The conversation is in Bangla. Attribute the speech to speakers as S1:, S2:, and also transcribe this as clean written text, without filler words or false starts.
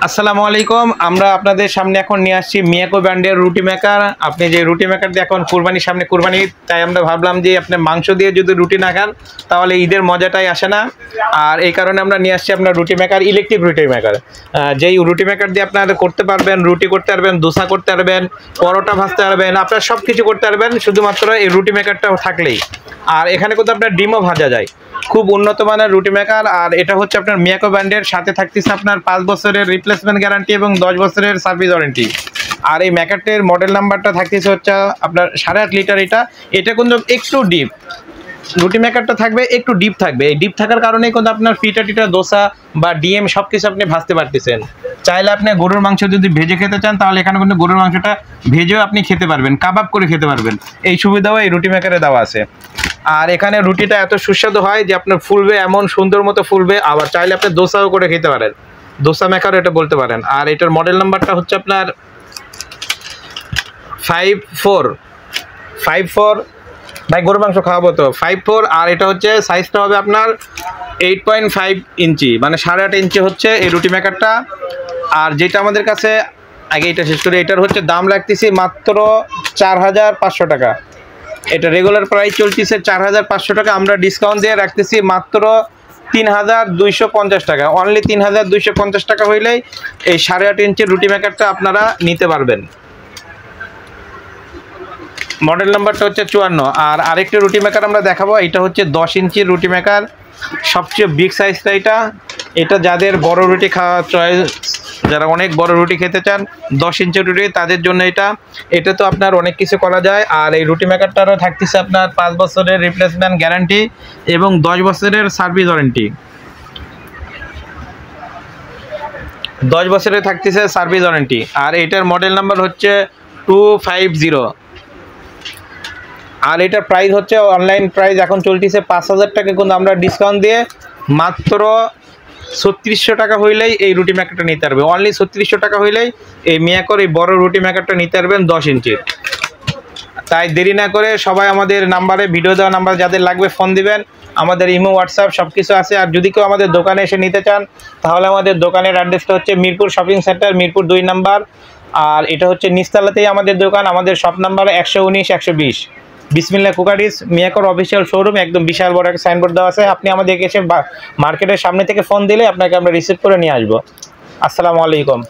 S1: আসসালামু আলাইকুম। আমরা আপনাদের সামনে এখন নিয়ে আসছি মিয়াকো ব্র্যান্ডের রুটি মেকার। আপনি যে রুটি মেকার দিয়ে এখন কুরবানির সামনে কুরবানি, তাই আমরা ভাবলাম যে আপনি মাংস দিয়ে যদি রুটি না খান তাহলে ঈদের মজাটাই আসে না। আর এই কারণে আমরা নিয়ে আসছি আপনার রুটি মেকার, ইলেকট্রিক রুটি মেকার। যেই রুটি মেকার দিয়ে আপনারা করতে পারবেন, রুটি করতে পারবেন, দোসা করতে পারবেন, পরোটা ভাজতে পারবেন, আপনারা সব কিছু করতে পারবেন শুধুমাত্র এই রুটি মেকারটা থাকলেই। আর এখানে কিন্তু আপনার ডিমও ভাজা যায়। খুব উন্নত মানের রুটি মেকার। আর এটা হচ্ছে আপনার মিয়াকো ব্র্যান্ডের, সাথে থাকতেছে আপনার 5 বছরের রিপ্লেসমেন্ট গ্যারান্টি এবং 10 বছরের সার্ভিস ওয়ারেন্টি। আর এই মেকারটির মডেল নাম্বারটা থাকতেছে হচ্ছে আপনার 8.5 লিটার। এটা কিন্তু একটু ডিপ রুটি মেকারটা থাকবে, একটু ডিপ থাকবে। এই ডিপ থাকার কারণেই কিন্তু আপনার পিঠা টিটা, দোসা বা ডিএম সব কিছু আপনি ভাজতে পারতেছেন। চাইলে আপনি গরুর মাংস যদি ভেজে খেতে চান তাহলে এখানে কিন্তু গরুর মাংসটা ভেজেও আপনি খেতে পারবেন, কাবাব করে খেতে পারবেন। এই সুবিধাও এই রুটি মেকারে দেওয়া আছে। আর এখানে রুটিটা এত সুস্বাদু হয় যে আপনার ফুলবে, এমন সুন্দর মতো ফুলবে। আবার চাইলে আপনি দোসাও করে খেতে পারেন, দোসা মেকার এটা বলতে পারেন। আর এটার মডেল নাম্বারটা হচ্ছে আপনার 54 ভাই, গরুর মাংস খাওয়াবো তো 54। আর এটা হচ্ছে সাইজটা হবে আপনার 8.5 ইঞ্চি, মানে 8.5 ইঞ্চি হচ্ছে এই রুটি মেকারটা। আর যেটা আমাদের কাছে, আগে এটা শেষ করি, এটার হচ্ছে দাম রাখতেছি মাত্র 4,500 টাকা। এটা রেগুলার প্রাইস চলতেছে 4,500 টাকা, আমরা ডিসকাউন্ট দিয়ে রাখতেছি মাত্র 3,250 টাকা। অনলি 3,250 টাকা হইলেই এই 8.5 ইঞ্চির রুটি মেকারটা আপনারা নিতে পারবেন। মডেল নাম্বারটা হচ্ছে 54। আর আরেকটি রুটি মেকার আমরা দেখাবো, এটা হচ্ছে 10 ইঞ্চির রুটি মেকার, সবচেয়ে বিগ সাইজটা। এটা যাদের বড় রুটি খাওয়া চয়েস, যারা অনেক বড় রুটি খেতে চান 10 ইঞ্চি রুটি, তাদের জন্য এটা তো আপনার অনেক কিছু করা যায়। আর এই রুটি মেকারটারও থাকতেছে আপনার 5 বছরের রিপ্লেসমেন্ট গ্যারান্টি এবং 10 বছরের সার্ভিস ওয়ারেন্টি। 10 বছরের থাকতেছে সার্ভিস ওয়ারেন্টি। আর এটার মডেল নাম্বার হচ্ছে 250। আর এটার প্রাইস হচ্ছে, অনলাইন প্রাইস এখন চলতেছে 5,000 টাকা, কিন্তু আমরা ডিসকাউন্ট দিয়ে মাত্র 3600 টাকা হইলেই এই রুটি মেকারটা নিতে পারবে। অনলি 3600 টাকা হইলেই এই মিয়াকোর এই বড় রুটি মেকারটা নিতে পারবেন 10 ইঞ্চির। তাই দেরি না করে সবাই আমাদের নাম্বারে, ভিডিও দেওয়া নাম্বার যাদের লাগবে ফোন দিবেন। আমাদের ইমো, হোয়াটসঅ্যাপ সব কিছু আছে। আর যদি কেউ আমাদের দোকানে এসে নিতে চান তাহলে আমাদের দোকানের অ্যাড্রেসটা হচ্ছে Mirpur shopping centre, Mirpur 2 number. আর এটা হচ্ছে নিচতলাতেই আমাদের দোকান। আমাদের শপ নাম্বার 119-120। বিসমিল্লাহ কুকারিজ মিয়াকোর অফিসিয়াল শোরুম, একদম বিশাল বড় একটা সাইনবোর্ড দেওয়া আছে। আপনি আমাদেরকে এসে মার্কেটের সামনে থেকে ফোন দিলে আপনাকে আমরা রিসিভ করে নিয়ে আসবো। আসসালামু আলাইকুম।